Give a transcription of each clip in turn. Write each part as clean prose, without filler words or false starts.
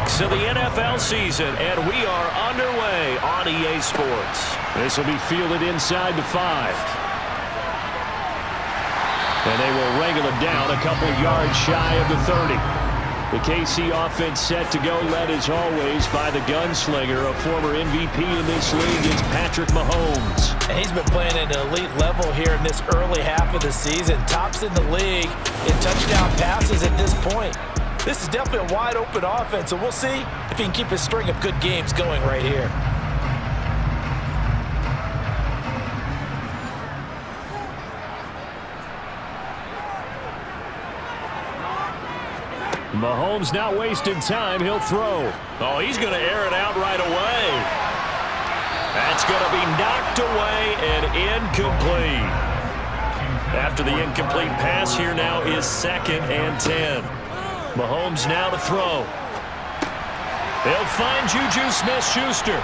of the NFL season, and we are underway on EA Sports. This will be fielded inside the 5. And they will wrangle him down a couple yards shy of the 30. The KC offense set to go, led as always by the gunslinger, a former MVP in this league. It's Patrick Mahomes. And he's been playing at an elite level here in this early half of the season. Tops in the league in touchdown passes at this point. This is definitely a wide-open offense, and we'll see if he can keep his string of good games going right here. Mahomes not wasting time. He'll throw. Oh, he's going to air it out right away. That's going to be knocked away and incomplete. After the incomplete pass, here now is 2nd and 10. Mahomes now to throw. He'll find Juju Smith-Schuster.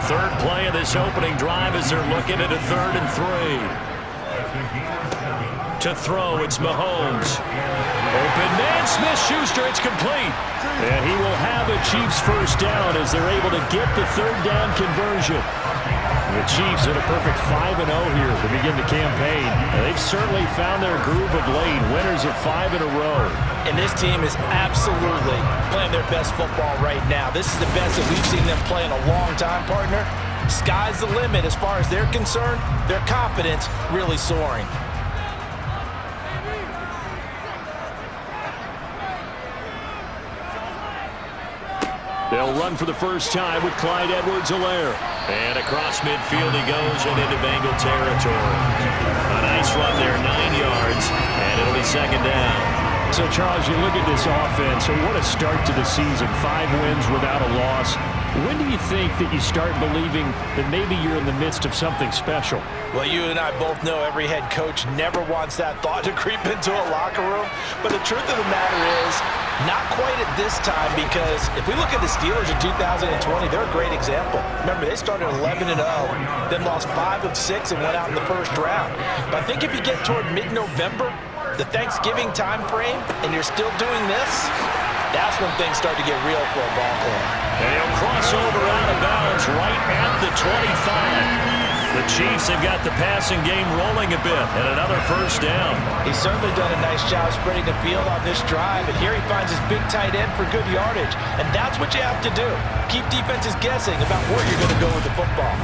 Third play of this opening drive as they're looking at a 3rd and 3. To throw, it's Mahomes. Open man, Smith-Schuster, it's complete. And he will have a Chiefs first down as they're able to get the 3rd down conversion. The Chiefs at a perfect 5-0 here to begin the campaign. And they've certainly found their groove of late, winners of 5 in a row. And this team is absolutely playing their best football right now. This is the best that we've seen them play in a long time, partner. Sky's the limit as far as they're concerned. Their confidence really soaring. They'll run for the first time with Clyde Edwards-Helaire. And across midfield he goes and into Bengal territory. A nice run there, 9 yards, and it'll be 2nd down. So, Charles, you look at this offense, so what a start to the season. 5 wins without a loss. When do you think that you start believing that maybe you're in the midst of something special? Well, you and I both know every head coach never wants that thought to creep into a locker room. But the truth of the matter is, not quite at this time, because if we look at the Steelers in 2020, they're a great example. Remember, they started 11-0, then lost 5 of 6 and went out in the first round. But I think if you get toward mid-November, the Thanksgiving time frame, and you're still doing this, that's when things start to get real for a ball club. And he'll cross over out of bounds right at the 25. The Chiefs have got the passing game rolling a bit, and another first down. He's certainly done a nice job spreading the field on this drive, and here he finds his big tight end for good yardage. And that's what you have to do. Keep defenses guessing about where you're going to go with the football.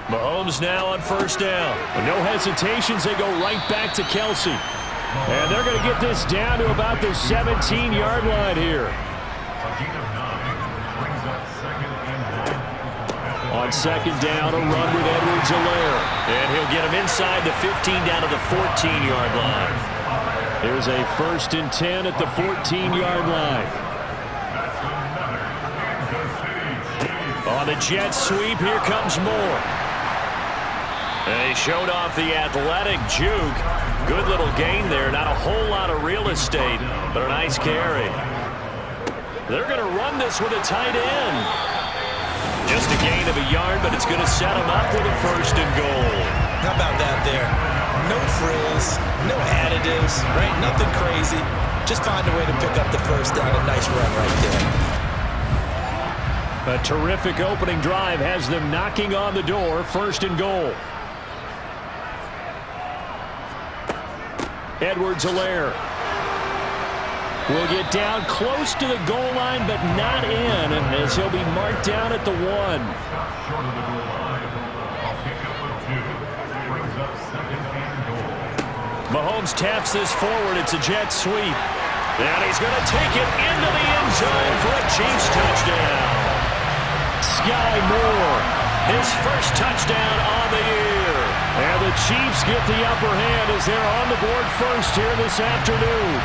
Mahomes now on first down. No hesitations, they go right back to Kelsey. And they're going to get this down to about the 17-yard line here. On 2nd down, a run with Edwards-Helaire. And he'll get him inside the 15 down to the 14-yard line. There's a 1st and 10 at the 14-yard line. On the jet sweep, here comes Moore. They showed off the athletic juke. Good little gain there. Not a whole lot of real estate, but a nice carry. They're going to run this with a tight end. Just a gain of a yard, but it's going to set them up with a 1st and goal. How about that there? No frills, no additives, right? Nothing crazy. Just find a way to pick up the first down. A nice run right there. A terrific opening drive has them knocking on the door. 1st and goal. Edwards-Helaire will get down close to the goal line, but not in, as he'll be marked down at the 1. Mahomes taps this forward. It's a jet sweep. And he's going to take it into the end zone for a Chiefs touchdown. Sky Moore, his first touchdown on the year. And the Chiefs get the upper hand as they're on the board first here this afternoon.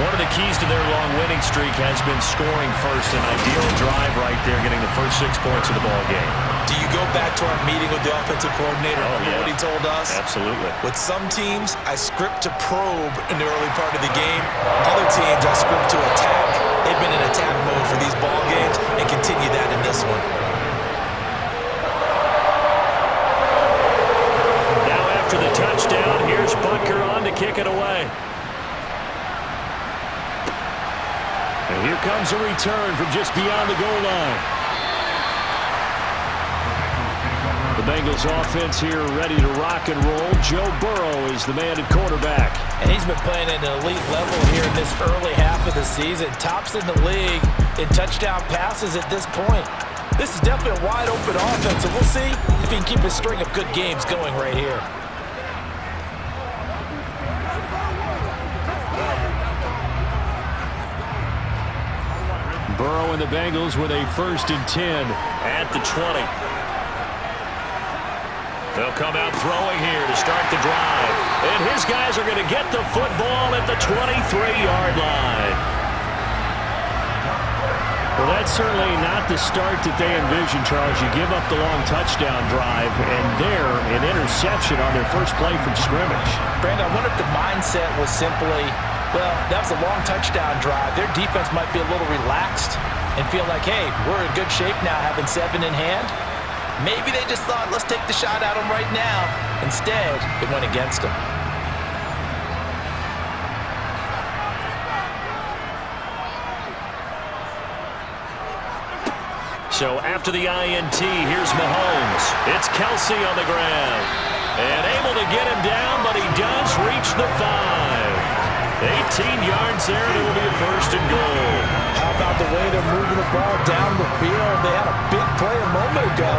One of the keys to their long winning streak has been scoring first. An ideal drive right there, getting the first 6 points of the ball game. Do you go back to our meeting with the offensive coordinator? What he told us? Absolutely. With some teams, I script to probe in the early part of the game. Other teams, I script to attack. They've been in attack mode for these ball games and continue that in this one. Here comes a return from just beyond the goal line. The Bengals offense here ready to rock and roll. Joe Burrow is the man at quarterback. And he's been playing at an elite level here in this early half of the season. Tops in the league in touchdown passes at this point. This is definitely a wide open offense, and we'll see if he can keep his string of good games going right here. Burrow and the Bengals with a 1st and 10 at the 20. They'll come out throwing here to start the drive. And his guys are going to get the football at the 23-yard line. Well, that's certainly not the start that they envisioned, Charles. You give up the long touchdown drive, and there, an interception on their first play from scrimmage. Brandon, I wonder if the mindset was simply, well, that was a long touchdown drive. Their defense might be a little relaxed and feel like, hey, we're in good shape now having 7 in hand. Maybe they just thought, let's take the shot at them right now. Instead, it went against them. So after the INT, here's Mahomes. It's Kelsey on the ground. And able to get him down, but he does reach the 5. 18 yards there, and it will be a 1st and goal. How about the way they're moving the ball down the field? They had a big play a moment ago.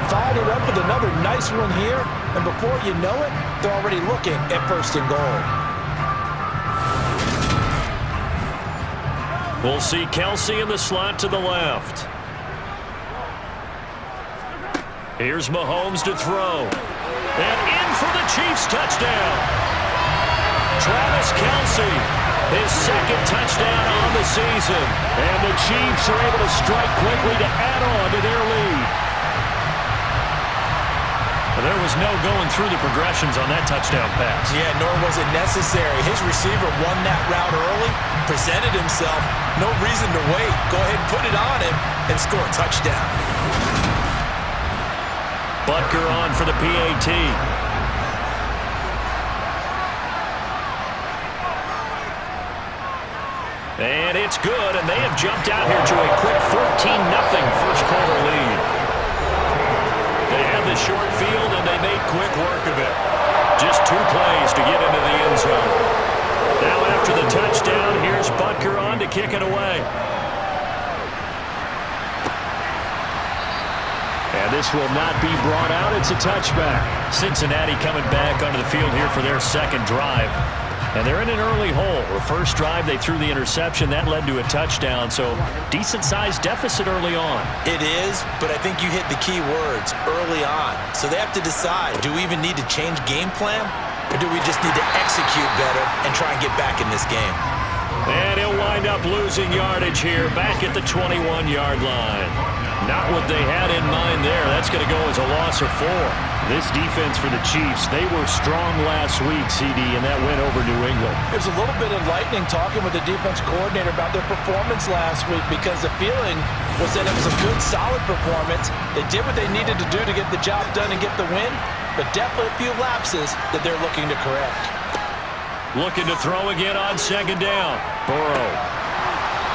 Followed it up with another nice one here. And before you know it, they're already looking at 1st and goal. We'll see Kelsey in the slot to the left. Here's Mahomes to throw. And in for the Chiefs touchdown. Travis Kelsey, his 2nd touchdown on the season. And the Chiefs are able to strike quickly to add on to their lead. Well, there was no going through the progressions on that touchdown pass. Yeah, nor was it necessary. His receiver won that route early, presented himself. No reason to wait. Go ahead and put it on him and score a touchdown. Butker on for the PAT. And it's good, and they have jumped out here to a quick 14-0 first quarter lead. They had the short field, and they made quick work of it. Just 2 plays to get into the end zone. Now after the touchdown, here's Butker on to kick it away. And this will not be brought out. It's a touchback. Cincinnati coming back onto the field here for their 2nd drive. And they're in an early hole. The first drive, they threw the interception. That led to a touchdown. So decent-sized deficit early on. It is, but I think you hit the key words, early on. So they have to decide, do we even need to change game plan? Or do we just need to execute better and try and get back in this game? And he'll wind up losing yardage here back at the 21-yard line. Not what they had in mind there. That's going to go as a loss of 4. This defense for the Chiefs, they were strong last week, CD, and that went over New England. It was a little bit enlightening talking with the defense coordinator about their performance last week because the feeling was that it was a good, solid performance. They did what they needed to do to get the job done and get the win, but definitely a few lapses that they're looking to correct. Looking to throw again on 2nd down. Burrow.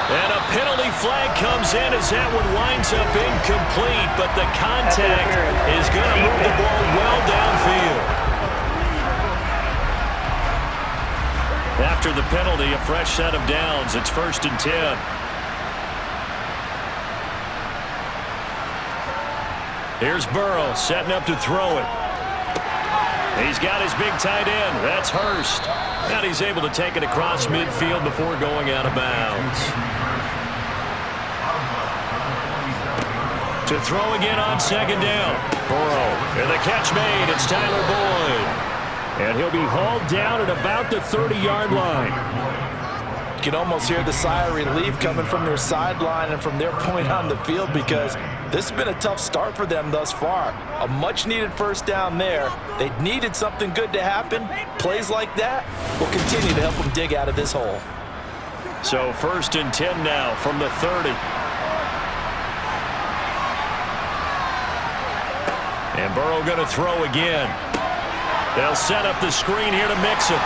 And a penalty flag comes in as that one winds up incomplete, but the contact is going to move the ball well downfield. After the penalty, a fresh set of downs. It's 1st and 10. Here's Burrow setting up to throw it. He's got his big tight end. That's Hurst. And he's able to take it across midfield before going out of bounds. To throw again on 2nd down. Burrow. And the catch made. It's Tyler Boyd. And he'll be hauled down at about the 30-yard line. You can almost hear the sigh of relief coming from their sideline and from their point on the field because this has been a tough start for them thus far. A much-needed 1st down there. They needed something good to happen. Plays like that will continue to help them dig out of this hole. So 1st and 10 now from the 30. And Burrow going to throw again. They'll set up the screen here to mix it.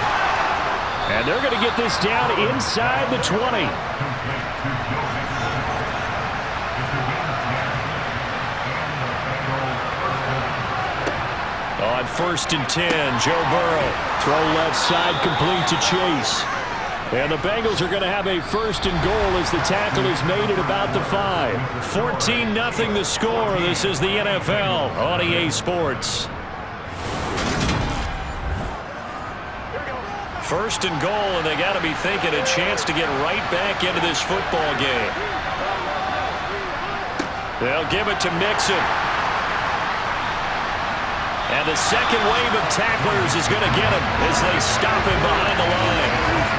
And they're going to get this down inside the 20. On 1st and 10, Joe Burrow. Throw left side complete to Chase. And the Bengals are going to have a 1st and goal as the tackle is made at about the 5. 14-0 the score. This is the NFL on EA Sports. 1st and goal, and they got to be thinking a chance to get right back into this football game. They'll give it to Mixon. And the second wave of tacklers is going to get him as they stop him behind the line.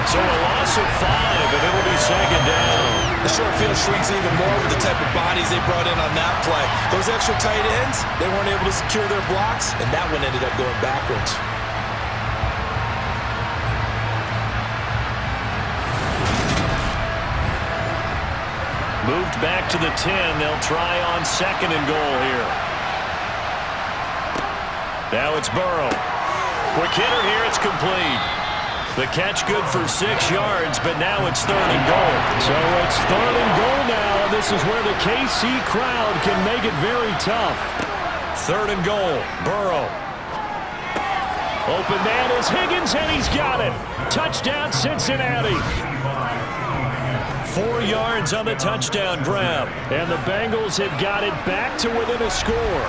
So a loss of 5, and it'll be 2nd down. The short field shrinks even more with the type of bodies they brought in on that play. Those extra tight ends, they weren't able to secure their blocks, and that one ended up going backwards. Moved back to the 10. They'll try on 2nd and goal here. Now it's Burrow. Quick hitter here. It's complete. The catch good for 6 yards, but now it's 3rd and goal. So it's 3rd and goal now, and this is where the KC crowd can make it very tough. 3rd and goal. Burrow. Open man is Higgins, and he's got it. Touchdown, Cincinnati. 4 yards on the touchdown grab. And the Bengals have got it back to within a score.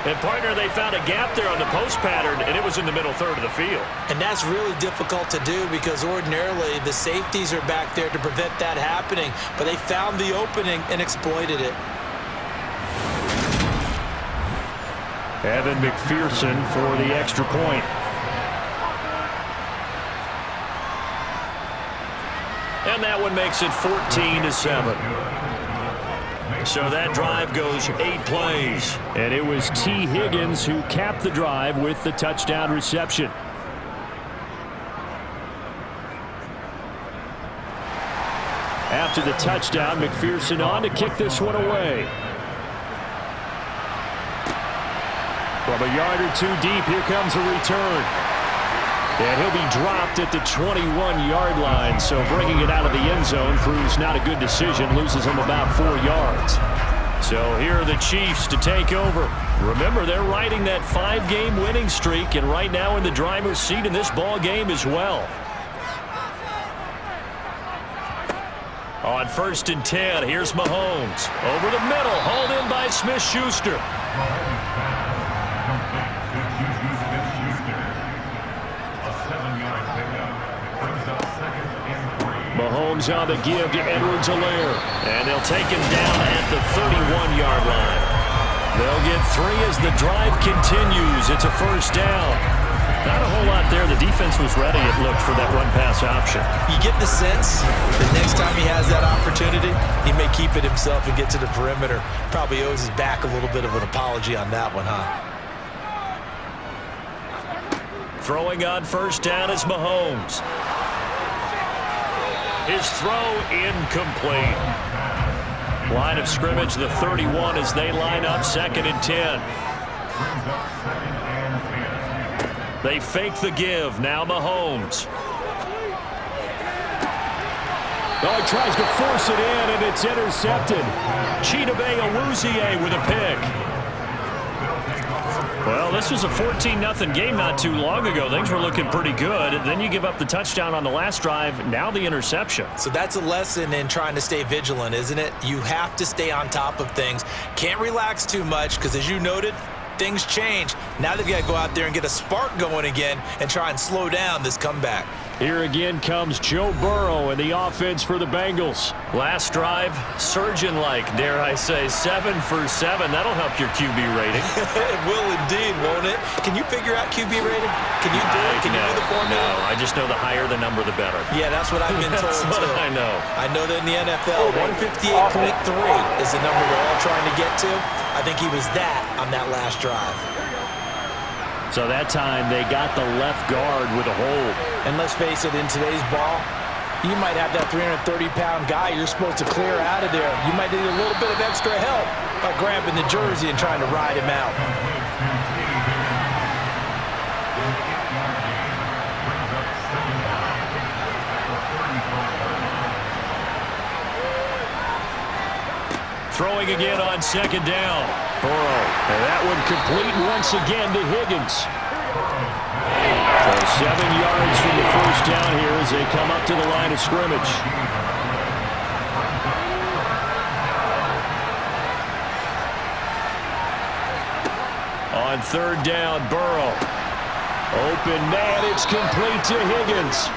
And, partner, they found a gap there on the post pattern, and it was in the middle 3rd of the field. And that's really difficult to do because ordinarily the safeties are back there to prevent that happening. But they found the opening and exploited it. Evan McPherson for the extra point. And that one makes it 14-7. So that drive goes 8 plays. And it was T. Higgins who capped the drive with the touchdown reception. After the touchdown, McPherson on to kick this one away. From a yard or 2 deep, here comes a return. And he'll be dropped at the 21-yard line, so bringing it out of the end zone proves not a good decision, loses him about 4 yards. So here are the Chiefs to take over. Remember, they're riding that 5-game winning streak, and right now in the driver's seat in this ball game as well. On 1st and 10, here's Mahomes. Over the middle, hauled in by Smith-Schuster. Mahomes on the give to Edwards-Helaire. And they'll take him down at the 31-yard line. They'll get 3 as the drive continues. It's a 1st down. Not a whole lot there. The defense was ready, it looked, for that run-pass option. You get the sense that next time he has that opportunity, he may keep it himself and get to the perimeter. Probably owes his back a little bit of an apology on that one, huh? Throwing on 1st down is Mahomes. His throw incomplete. Line of scrimmage, the 31 as they line up 2nd and 10. They fake the give. Now Mahomes. Oh, he tries to force it in, and it's intercepted. Chidobe Awuzie with a pick. Well, this was a 14-0 game not too long ago. Things were looking pretty good. Then you give up the touchdown on the last drive. Now the interception. So that's a lesson in trying to stay vigilant, isn't it? You have to stay on top of things. Can't relax too much because, as you noted, things change. Now they've got to go out there and get a spark going again and try and slow down this comeback. Here again comes Joe Burrow and the offense for the Bengals. Last drive, surgeon-like, dare I say, 7 for 7. That'll help your QB rating. It will indeed, won't it? Can you figure out QB rating? Can you do it? Can you do the formula? No, I just know the higher the number, the better. Yeah, that's what I've been told, That's what too. I know. I know that in the NFL, 158.3 is the number they're all trying to get to. I think he was that on that last drive. So that time they got the left guard with a hold. And let's face it, in today's ball, you might have that 330-pound guy you're supposed to clear out of there. You might need a little bit of extra help by grabbing the jersey and trying to ride him out. Throwing again on 2nd down. Burrow. And that one complete once again to Higgins. So 7 yards from the first down here as they come up to the line of scrimmage. On third down, Burrow. Open man, it's complete to Higgins.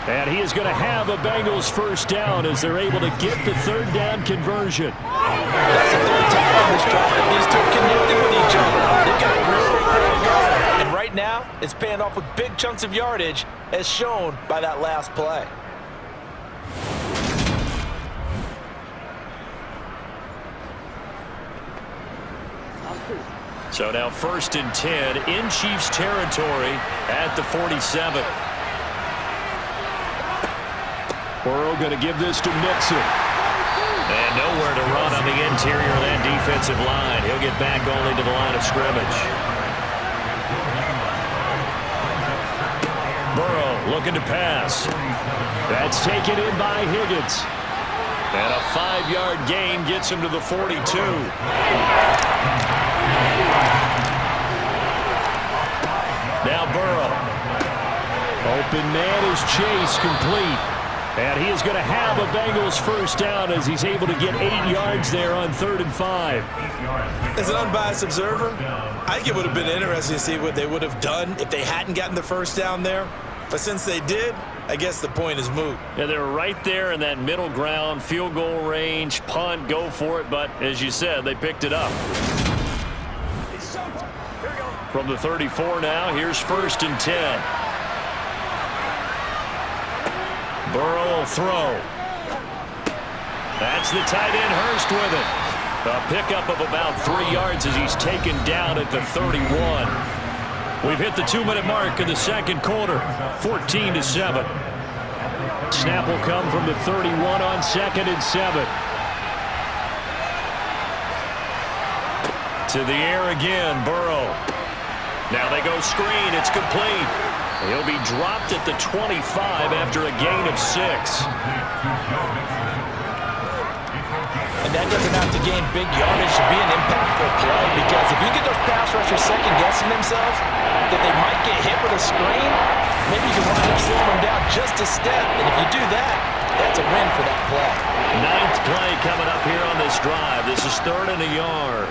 And he is going to have a Bengals first down as they're able to get the third down conversion. That's the third time on this drive. These two connected with each other. They've got a real great going. And right now, it's paying off with big chunks of yardage, as shown by that last play. So now 1st and 10 in Chiefs territory at the 47. Burrow going to give this to Mixon. And nowhere to run on the interior of that defensive line. He'll get back only to the line of scrimmage. Burrow looking to pass. That's taken in by Higgins. And a 5-yard gain gets him to the 42. Now Burrow. Open man is Chase, complete. And he is going to have a Bengals first down as he's able to get 8 yards there on 3rd and 5. As an unbiased observer, I think it would have been interesting to see what they would have done if they hadn't gotten the first down there. But since they did, I guess the point is moot. Yeah, they're right there in that middle ground, field goal range, punt, go for it. But as you said, they picked it up. From the 34 now, here's 1st and 10. Burrow will throw. That's the tight end Hurst with it. A pickup of about 3 yards as he's taken down at the 31. We've hit the 2-minute mark in the second quarter, 14-7. Snap will come from the 31 on 2nd and 7. To the air again, Burrow. Now they go screen. It's complete. He'll be dropped at the 25 after a gain of 6. And that doesn't have to gain big yardage to be an impactful play, because if you get those pass rushers second-guessing themselves that they might get hit with a screen, maybe you can wind up slowing them down just a step. And if you do that, that's a win for that play. 9th play coming up here on this drive. This is 3rd and a yard.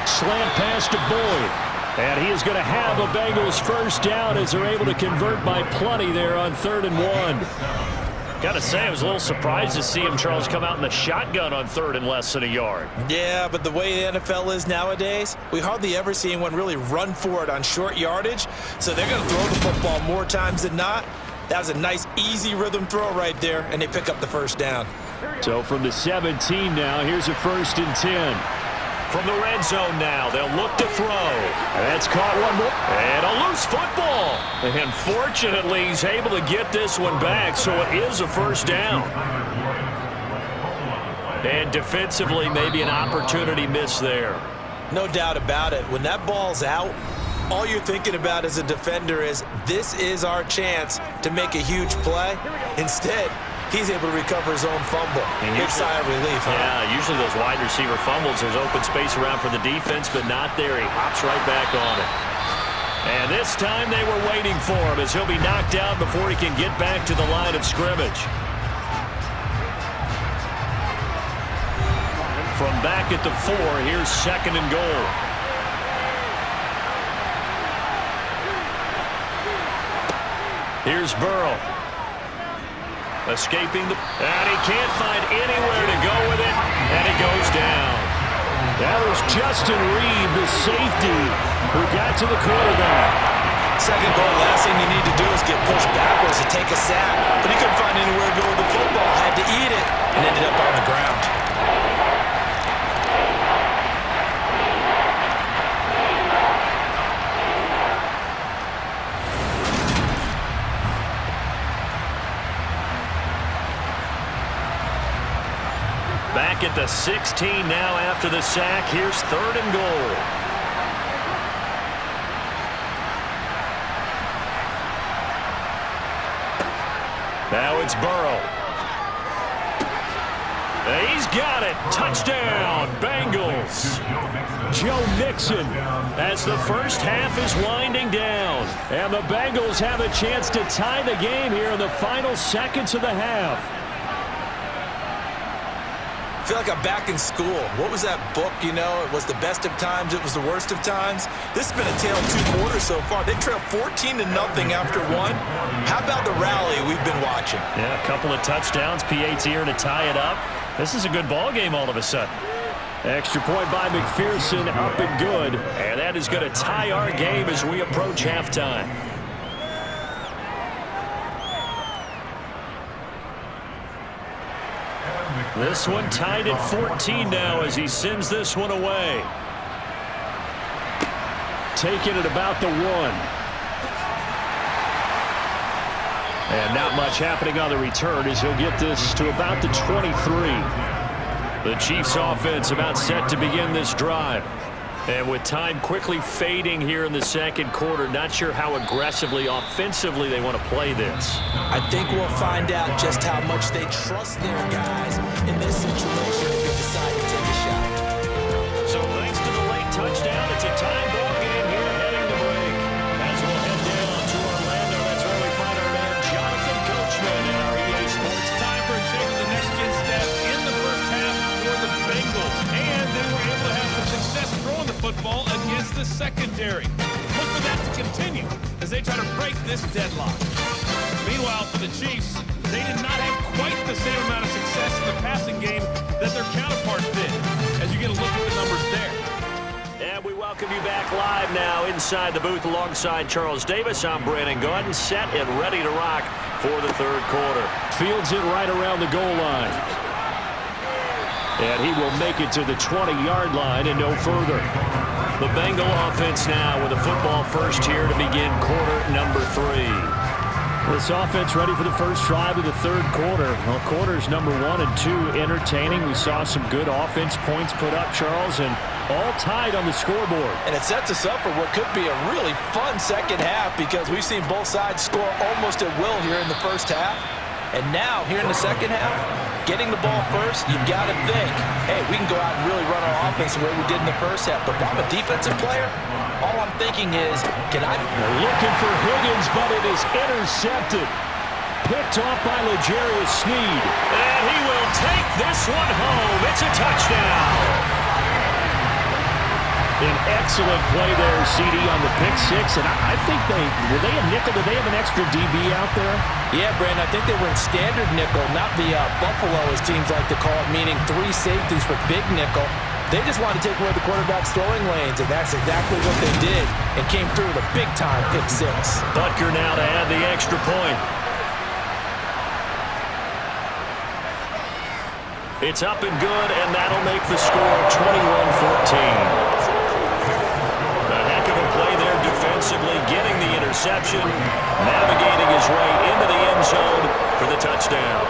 Slant pass to Boyd. And he is going to have a Bengals first down as they're able to convert by plenty there on 3rd and 1. Got to say, I was a little surprised to see him, Charles, come out in the shotgun on 3rd and less than a yard. Yeah, but the way the NFL is nowadays, we hardly ever see anyone really run for it on short yardage. So they're going to throw the football more times than not. That was a nice, easy rhythm throw right there, and they pick up the first down. So from the 17 now, here's a 1st and 10. From the red zone now, they'll look to throw. That's caught one more. And a loose football. And fortunately, he's able to get this one back, so it is a first down. And defensively, maybe an opportunity miss there. No doubt about it. When that ball's out, all you're thinking about as a defender is, this is our chance to make a huge play. Instead, he's able to recover his own fumble. Big sigh of relief, huh? Yeah, usually those wide receiver fumbles, there's open space around for the defense, but not there. He hops right back on it. And this time they were waiting for him as he'll be knocked down before he can get back to the line of scrimmage. From back at the 4, here's 2nd and goal. Here's Burrow. Escaping the... And he can't find anywhere to go with it, and he goes down. That was Justin Reed, the safety, who got to the quarterback. Second goal, last thing you need to do is get pushed backwards to take a sack. But he couldn't find anywhere to go with the football, had to eat it, and ended up on the ground. Back at the 16 now after the sack. Here's 3rd and goal. Now it's Burrow. He's got it. Touchdown, Bengals. Joe Mixon as the first half is winding down. And the Bengals have a chance to tie the game here in the final seconds of the half. I feel like I'm back in school. What was that book, you know? It was the best of times, it was the worst of times. This has been a tale of two quarters so far. They trailed 14-0 after one. How about the rally we've been watching? Yeah, a couple of touchdowns. PAT here to tie it up. This is a good ball game all of a sudden. Extra point by McPherson, up and good. And that is going to tie our game as we approach halftime. This one tied at 14 now as he sends this one away. Taking it about the 1. And not much happening on the return as he'll get this to about the 23. The Chiefs offense about set to begin this drive. And with time quickly fading here in the second quarter, not sure how aggressively, offensively they want to play this. I think we'll find out just how much they trust their guys in this situation if they decide to take a shot. So thanks to the late touchdown, it's a tie ball game here heading to break. As we'll head down to Orlando, that's where we find our man Jonathan Coachman in our EA Sports. Time for a change of the next-gen staff in the first half for the Bengals. And they were able to have some success throwing the football against the secondary. Look for that to continue as they try to break this deadlock. Meanwhile, for the Chiefs, they did not have quite the same amount of success in the passing game that their counterparts did, as you get a look at the numbers there. And we welcome you back live now inside the booth alongside Charles Davis. I'm Brandon Gaudin, set and ready to rock for the third quarter. Fields it right around the goal line. And he will make it to the 20-yard line and no further. The Bengal offense now with a football first here to begin quarter number 3. This offense ready for the first drive of the third quarter. Well, quarters number 1 and 2 entertaining. We saw some good offense points put up, Charles, and all tied on the scoreboard. And it sets us up for what could be a really fun second half because we've seen both sides score almost at will here in the first half. And now, here in the second half, getting the ball first, you've got to think, hey, we can go out and really run our offense the way we did in the first half. But if I'm a defensive player, all I'm thinking is, can I... They're looking for Higgins, but it is intercepted. Picked off by L'Jarius Sneed. And he will take this one home. It's a touchdown. An excellent play there, CD, on the pick six. And I think were they a nickel? Did they have an extra DB out there? Yeah, Brandon, I think they were in standard nickel, not the Buffalo, as teams like to call it, meaning 3 safeties for big nickel. They just wanted to take away the quarterback's throwing lanes, and that's exactly what they did, and came through with a big-time pick six. Butker now to add the extra point. It's up and good, and that'll make the score 21-14. Defensively getting the interception, navigating his way into the end zone for the touchdown.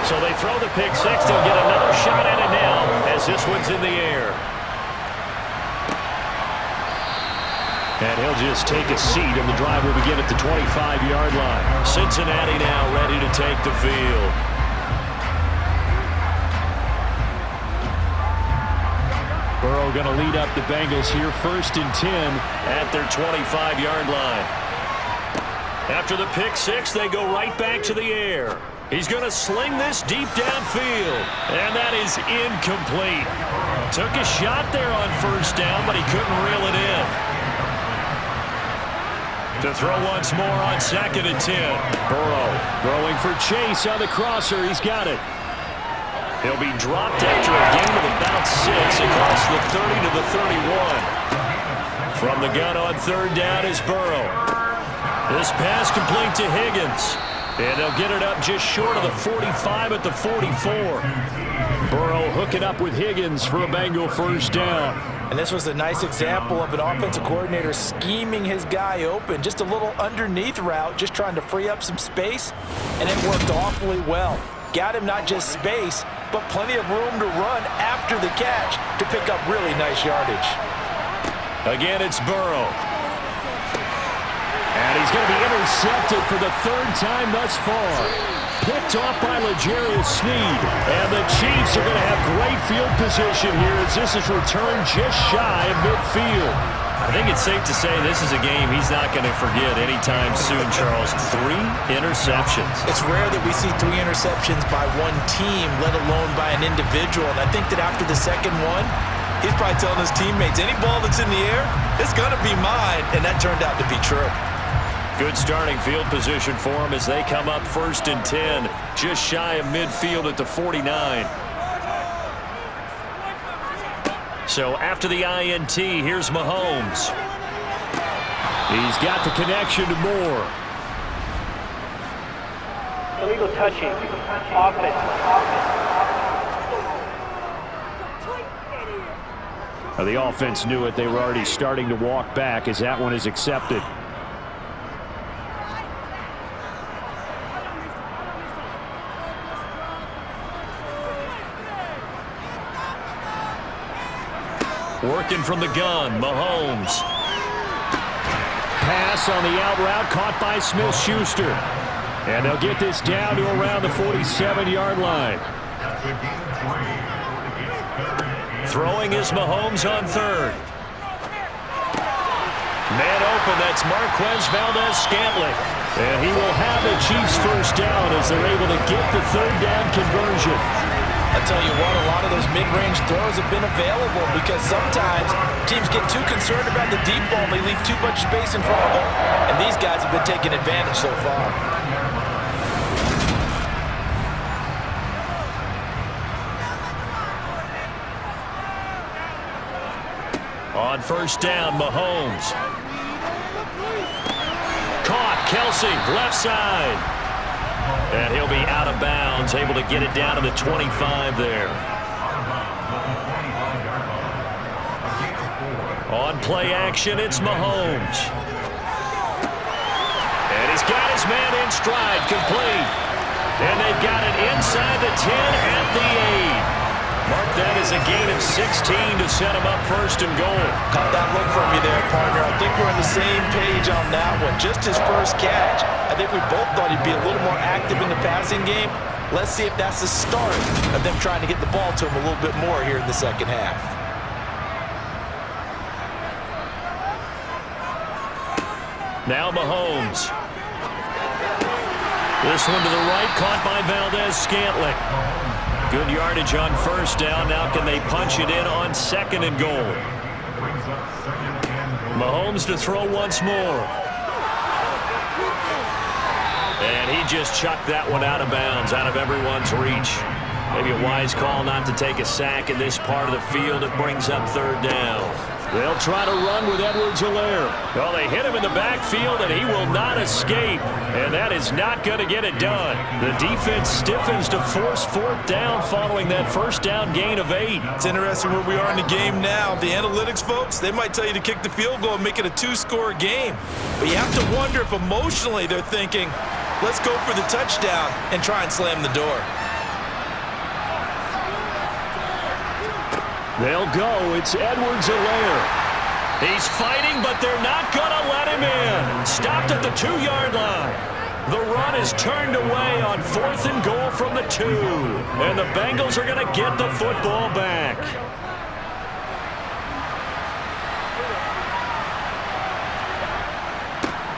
So they throw the pick six. They'll get another shot at it now as this one's in the air. And he'll just take a seat, and the drive will begin at the 25-yard line. Cincinnati now ready to take the field. Burrow going to lead up the Bengals here, 1st and 10 at their 25-yard line. After the pick six, they go right back to the air. He's going to sling this deep downfield, and that is incomplete. Took a shot there on 1st down, but he couldn't reel it in. To throw once more on 2nd and 10. Burrow throwing for Chase on the crosser. He's got it. He'll be dropped after a gain of about 6 across the 30 to the 31. From the gun on 3rd down is Burrow. This pass complete to Higgins. And they'll get it up just short of the 45 at the 44. Burrow hooking up with Higgins for a Bengal 1st down. And this was a nice example of an offensive coordinator scheming his guy open. Just a little underneath route, just trying to free up some space. And it worked awfully well. Got him not just space, but plenty of room to run after the catch to pick up really nice yardage. Again, it's Burrow. And he's going to be intercepted for the 3rd time thus far. picked off by L'Jarius Sneed. And the Chiefs are going to have great field position here as this is returned just shy of midfield. I think it's safe to say this is a game he's not going to forget anytime soon, Charles. 3 interceptions. It's rare that we see 3 interceptions by one team, let alone by an individual. And I think that after the second one, he's probably telling his teammates, any ball that's in the air, it's going to be mine. And that turned out to be true. Good starting field position for him as they come up 1st and 10, just shy of midfield at the 49. So after the INT, here's Mahomes. He's got the connection to Moore. Illegal touching. Offense. Now, the offense knew it. They were already starting to walk back as that one is accepted. Working from the gun, Mahomes. Pass on the out route caught by Smith-Schuster. And they'll get this down to around the 47-yard line. Throwing is Mahomes on 3rd. Man open, that's Marquez Valdez-Scantling. And he will have the Chiefs first down as they're able to get the 3rd down conversion. I tell you what, a lot of those mid-range throws have been available because sometimes teams get too concerned about the deep ball and they leave too much space in front of them. And these guys have been taking advantage so far. On 1st down, Mahomes. Caught, Kelsey, left side. And he'll be out of bounds, able to get it down to the 25 there. On play action, it's Mahomes. And he's got his man in stride, complete. And they've got it inside the 10 at the 8. Mark that as a gain of 16 to set him up 1st and goal. Caught that look from you there, partner. I think we're on the same page on that one. Just his first catch. I think we both thought he'd be a little more active in the passing game. Let's see if that's the start of them trying to get the ball to him a little bit more here in the second half. Now Mahomes. This one to the right, caught by Valdez-Scantling. Good yardage on 1st down. Now can they punch it in on 2nd and goal? Mahomes to throw once more. And he just chucked that one out of bounds, out of everyone's reach. Maybe a wise call not to take a sack in this part of the field. It brings up 3rd down. They'll try to run with Edwards-Helaire. Well, they hit him in the backfield, and he will not escape. And that is not going to get it done. The defense stiffens to force 4th down following that 1st down gain of 8. It's interesting where we are in the game now. The analytics folks, they might tell you to kick the field goal and make it a 2-score game. But you have to wonder if emotionally they're thinking, let's go for the touchdown and try and slam the door. They'll go. It's Edwards-Helaire. He's fighting, but they're not going to let him in. Stopped at the 2-yard line. The run is turned away on 4th and goal from the 2. And the Bengals are going to get the football back.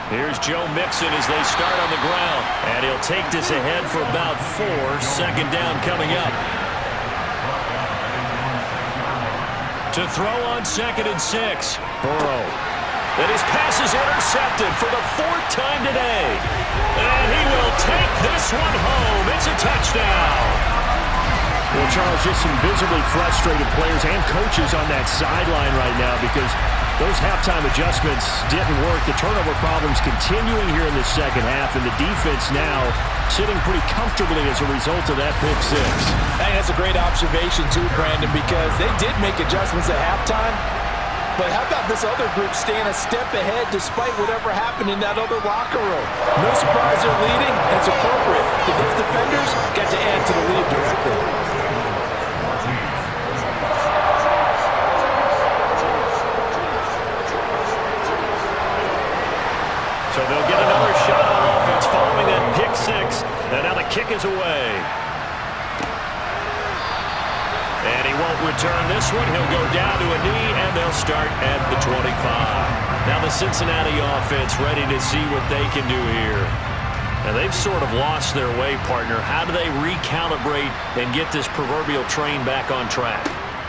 Here's Joe Mixon as they start on the ground. And he'll take this ahead for about 4. 2nd down coming up. To throw on 2nd and 6. Burrow. And his pass is intercepted for the 4th time today. And he will take this one home. It's a touchdown. Well, Charles, just some visibly frustrated players and coaches on that sideline right now because those halftime adjustments didn't work. The turnover problems continuing here in the second half, and the defense now sitting pretty comfortably as a result of that pick 6. I think that's a great observation too, Brandon, because they did make adjustments at halftime. But how about this other group staying a step ahead despite whatever happened in that other locker room? No surprise they're leading, and it's appropriate that those defenders got to add to the lead directly. So they'll get another shot on offense following that pick 6. And now the kick is goes away. And he won't return this one. He'll go down to a knee, and they'll start at the 25. Now the Cincinnati offense ready to see what they can do here. And they've sort of lost their way, partner. How do they recalibrate and get this proverbial train back on track?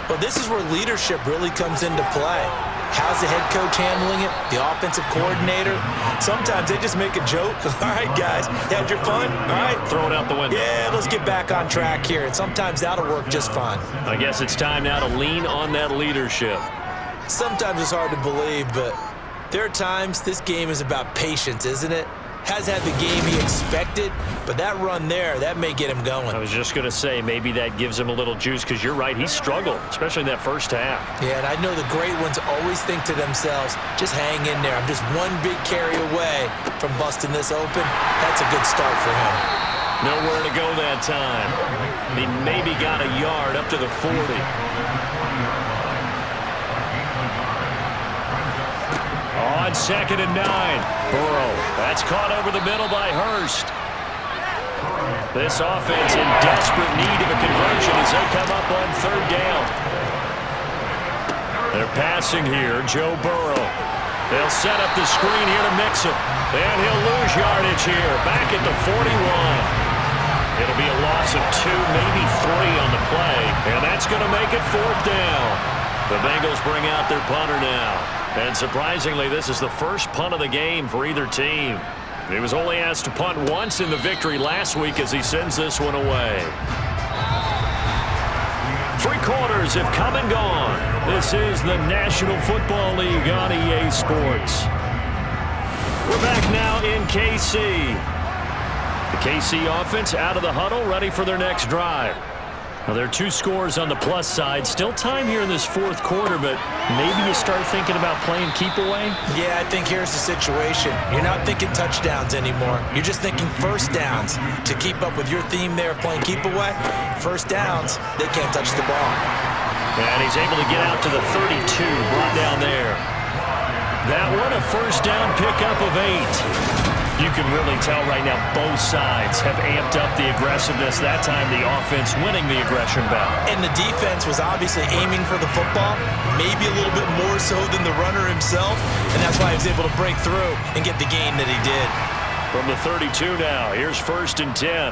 Well, this is where leadership really comes into play. How's the head coach handling it? The offensive coordinator? Sometimes they just make a joke. All right, guys, you had your fun? All right. Throw it out the window. Yeah, let's get back on track here. And sometimes that'll work just fine. I guess it's time now to lean on that leadership. Sometimes it's hard to believe, but there are times this game is about patience, isn't it? Has had the game he expected, but that run there, that may get him going. I was just going to say, maybe that gives him a little juice, because you're right, he struggled, especially in that first half. Yeah, and I know the great ones always think to themselves, just hang in there. I'm just one big carry away from busting this open. That's a good start for him. Nowhere to go that time. He maybe got a yard up to the 40. On 2nd and 9. Burrow. That's caught over the middle by Hurst. This offense in desperate need of a conversion as they come up on 3rd down. They're passing here. Joe Burrow. They'll set up the screen here to mix him. And he'll lose yardage here. Back at the 41. It'll be a loss of 2, maybe 3 on the play. And that's going to make it 4th down. The Bengals bring out their punter now. And surprisingly, this is the first punt of the game for either team. He was only asked to punt once in the victory last week as he sends this one away. 3 quarters have come and gone. This is the National Football League on EA Sports. We're back now in KC. The KC offense out of the huddle, ready for their next drive. Now, there are 2 scores on the plus side. Still time here in this 4th quarter, but maybe you start thinking about playing keep away? Yeah, I think here's the situation. You're not thinking touchdowns anymore. You're just thinking first downs. To keep up with your theme there, playing keep away, first downs, they can't touch the ball. And he's able to get out to the 32, brought down there. That one, a first down pickup of 8. You can really tell right now both sides have amped up the aggressiveness. That time the offense winning the aggression battle. And the defense was obviously aiming for the football, maybe a little bit more so than the runner himself, and that's why he was able to break through and get the gain that he did. From the 32 now, here's 1st and 10.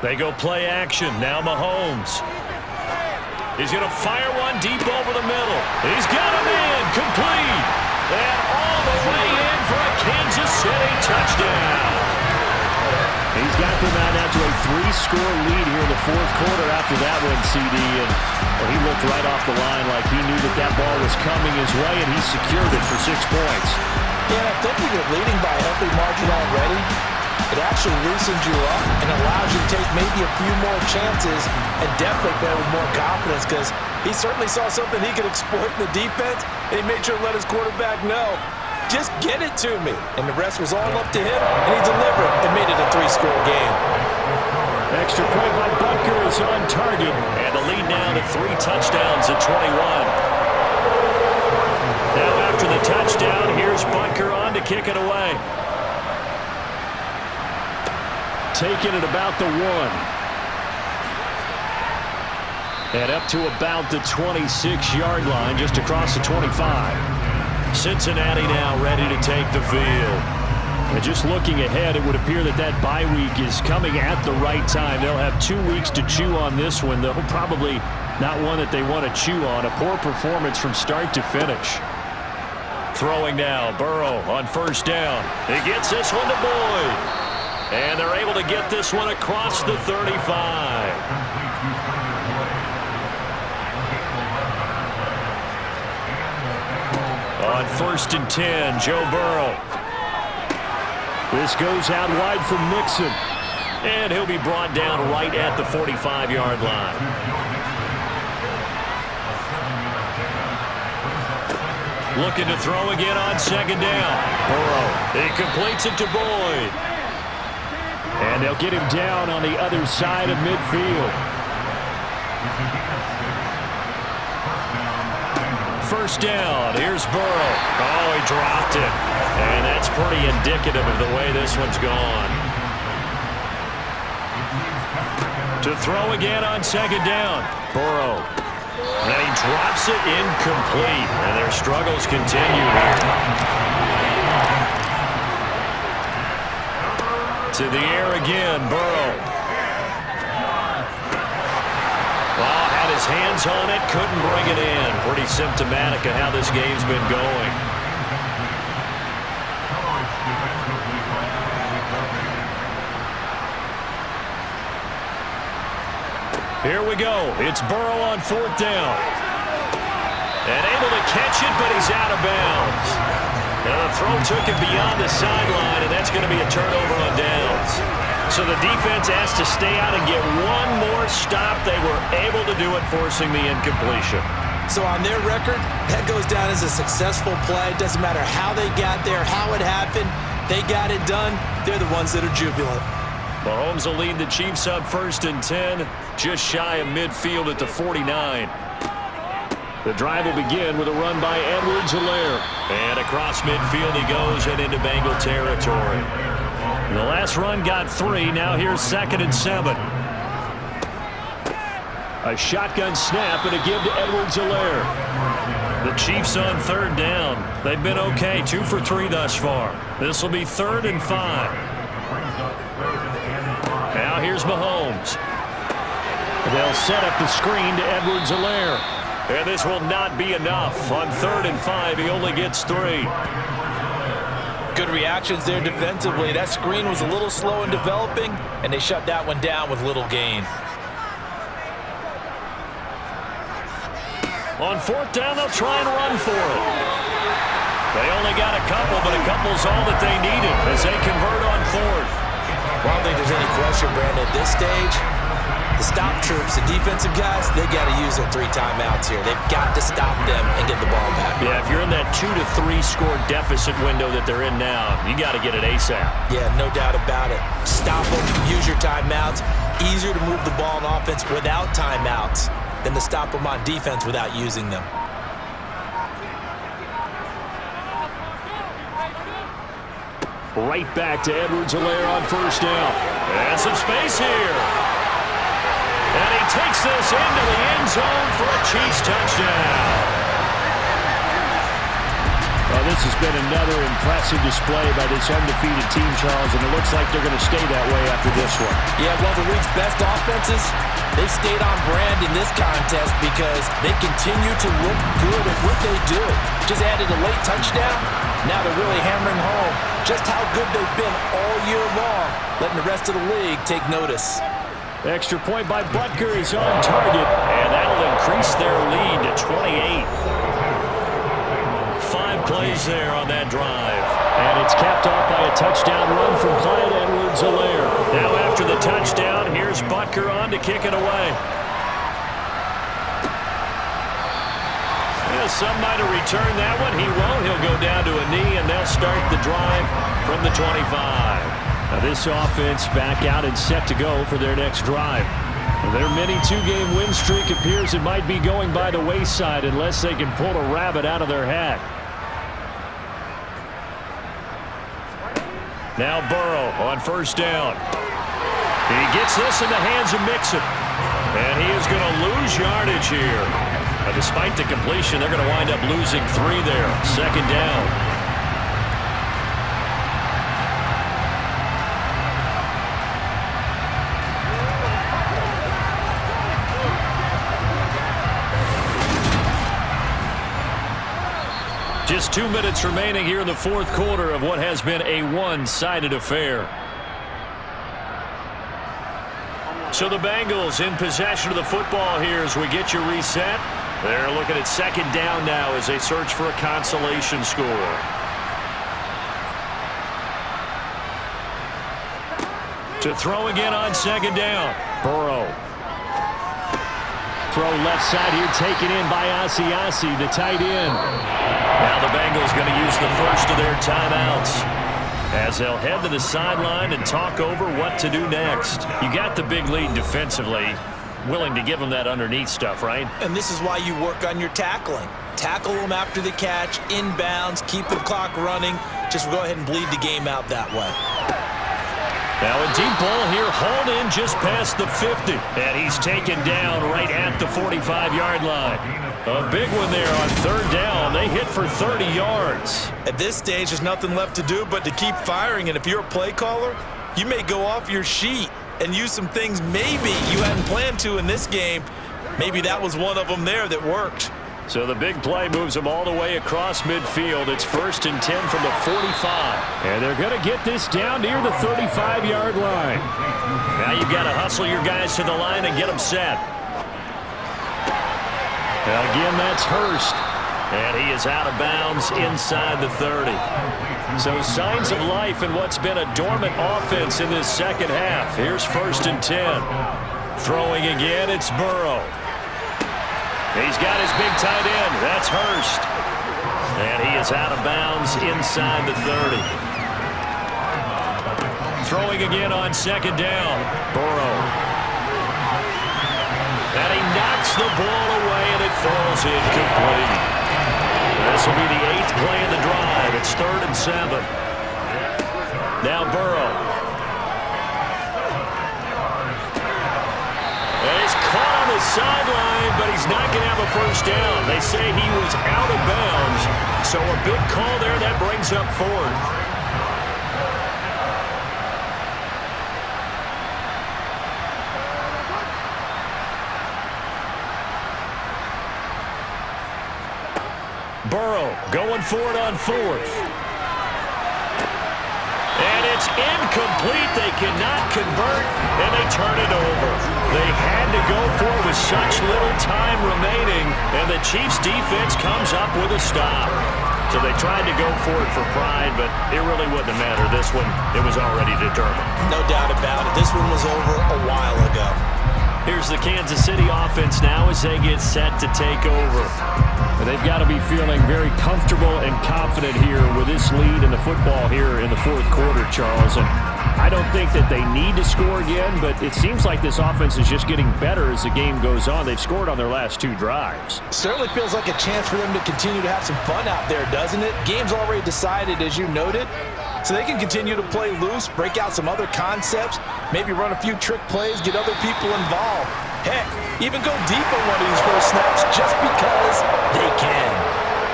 They go play action. Now Mahomes. He's going to fire one deep over the middle. He's got him in. Complete. And all the way in for a Kansas City touchdown. He's got them out to a 3-score lead here in the 4th quarter after that one, CD. And he looked right off the line like he knew that ball was coming his way, and he secured it for 6 points. Yeah, I think when you're leading by a healthy margin already, it actually loosens you up and allows you to take maybe a few more chances and definitely play with more confidence, because he certainly saw something he could exploit in the defense, and he made sure to let his quarterback know, just get it to me. And the rest was all up to him, and he delivered and made it a 3-score game. Extra point by Butker is on target, and the lead now to 3 touchdowns at 21. Now after the touchdown, here's Butker on to kick it away. Taking it about the 1. And up to about the 26-yard line, just across the 25. Cincinnati now ready to take the field. And just looking ahead, it would appear that bye week is coming at the right time. They'll have 2 weeks to chew on this one, though probably not one that they want to chew on. A poor performance from start to finish. Throwing now, Burrow on 1st down. He gets this one to Boyd. And they're able to get this one across the 35. On 1st and 10, Joe Burrow. This goes out wide from Mixon. And he'll be brought down right at the 45-yard line. Looking to throw again on 2nd down. Burrow, he completes it to Boyd. And they'll get him down on the other side of midfield. first down. Here's Burrow. Oh, he dropped it. And that's pretty indicative of the way this one's gone. To throw again on second down. Burrow. And he drops it incomplete. And their struggles continue here. To the air again, Burrow. Well, had his hands on it, couldn't bring it in. Pretty symptomatic of how this game's been going. Here we go. It's Burrow on fourth down. And able to catch it, but he's out of bounds. Now the throw took him beyond the sideline, and that's going to be a turnover on downs. So the defense has to stay out and get one more stop. They were able to do it, forcing the incompletion. So on their record, that goes down as a successful play. Doesn't matter how they got there, how it happened. They got it done. They're the ones that are jubilant. Mahomes will lead the Chiefs on 1st and 10, just shy of midfield at the 49. The drive will begin with a run by Edwards-Helaire. And across midfield he goes and into Bengal territory. And the last run got 3. Now here's 2nd and 7. A shotgun snap and a give to Edwards-Helaire. The Chiefs on 3rd down. They've been okay, 2 for 3 thus far. This will be 3rd and 5. Now here's Mahomes. They'll set up the screen to Edwards-Helaire. And this will not be enough. On 3rd and 5, he only gets 3. Good reactions there defensively. That screen was a little slow in developing, and they shut that one down with little gain. On 4th down, they'll try and run for it. They only got a couple, but a couple's all that they needed as they convert on 4th. Well, I don't think there's any question, Brandon, at this stage, the stop troops, the defensive guys, they got to use their 3 timeouts here. They've got to stop them and get the ball back. Yeah, if you're in that 2 to 3 score deficit window that they're in now, you got to get it ASAP. Yeah, no doubt about it. Stop them, use your timeouts. Easier to move the ball on offense without timeouts than to stop them on defense without using them. Right back to Edwards-Helaire on 1st down. And some space here. And he takes this into the end zone for a Chiefs touchdown. Well, this has been another impressive display by this undefeated team, Charles, and it looks like they're going to stay that way after this one. Yeah, well, the league's best offenses, they stayed on brand in this contest because they continue to look good at what they do. Just added a late touchdown. Now they're really hammering home just how good they've been all year long, letting the rest of the league take notice. Extra point by Butker is on target, and that'll increase their lead to 28. 5 plays there on that drive. And it's capped off by a touchdown run from Clyde Edwards-Helaire. Now after the touchdown, here's Butker on to kick it away. Yeah, some might have returned that one. He won't. He'll go down to a knee, and they'll start the drive from the 25. Now this offense back out and set to go for their next drive. Their mini 2-game win streak appears it might be going by the wayside unless they can pull a rabbit out of their hat. Now Burrow on 1st down. He gets this in the hands of Mixon. And he is going to lose yardage here. Despite the completion, they're going to wind up losing 3 there. 2nd down. Just 2 minutes remaining here in the 4th quarter of what has been a one-sided affair. So the Bengals in possession of the football here as we get you reset. They're looking at 2nd down now as they search for a consolation score. To throw again on 2nd down. Burrow. Throw left side here taken in by Asiasi, the tight end. Now the Bengals going to use the first of their timeouts as they'll head to the sideline and talk over what to do next. You got the big lead defensively, willing to give them that underneath stuff, right? And this is why you work on your tackling. tackle them after the catch, inbounds, keep the clock running. Just go ahead and bleed the game out that way. Now a deep ball here, hauled in just past the 50. And he's taken down right at the 45-yard line. A big one there on third down. They hit for 30 yards. At this stage, there's nothing left to do but to keep firing. And if you're a play caller, you may go off your sheet and use some things maybe you hadn't planned to in this game. Maybe that was one of them there that worked. So the big play moves them all the way across midfield. It's 1st and 10 from the 45. And they're going to get this down near the 35-yard line. Now you've got to hustle your guys to the line and get them set. Again, that's Hurst. And he is out of bounds inside the 30. So signs of life in what's been a dormant offense in this second half. Here's 1st and 10. Throwing again, it's Burrow. He's got his big tight end. That's Hurst. And he is out of bounds inside the 30. Throwing again on 2nd down. Burrow. And he knocks the ball away, and it falls incomplete. This will be the 8th play of the drive. It's 3rd and 7. Now Burrow. And he's caught on the sideline, but he's not going to have a first down. They say he was out of bounds. So a big call there. That brings up 4th. Burrow going for it on 4th. And it's incomplete. They cannot convert, and they turn it over. They had to go for it with such little time remaining, and the Chiefs' defense comes up with a stop. So they tried to go for it for pride, but it really wouldn't have mattered. This one, it was already determined. No doubt about it. This one was over a while ago. Here's the Kansas City offense now as they get set to take over. And they've got to be feeling very comfortable and confident here with this lead in the football here in the 4th quarter, Charles. And I don't think that they need to score again, but it seems like this offense is just getting better as the game goes on. They've scored on their last 2 drives. Certainly feels like a chance for them to continue to have some fun out there, doesn't it? Game's already decided, as you noted. So they can continue to play loose, break out some other concepts, maybe run a few trick plays, get other people involved. Heck, even go deep on one of these first snaps just because they can.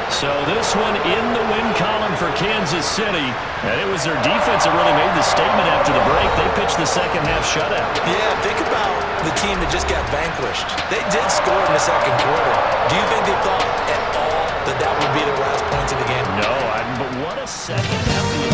So this one in the win column for Kansas City. And it was their defense that really made the statement after the break. They pitched the second half shutout. Yeah, think about the team that just got vanquished. They did score in the 2nd quarter. Do you think they thought at all that that would be their last points of the game? No, but what a second half.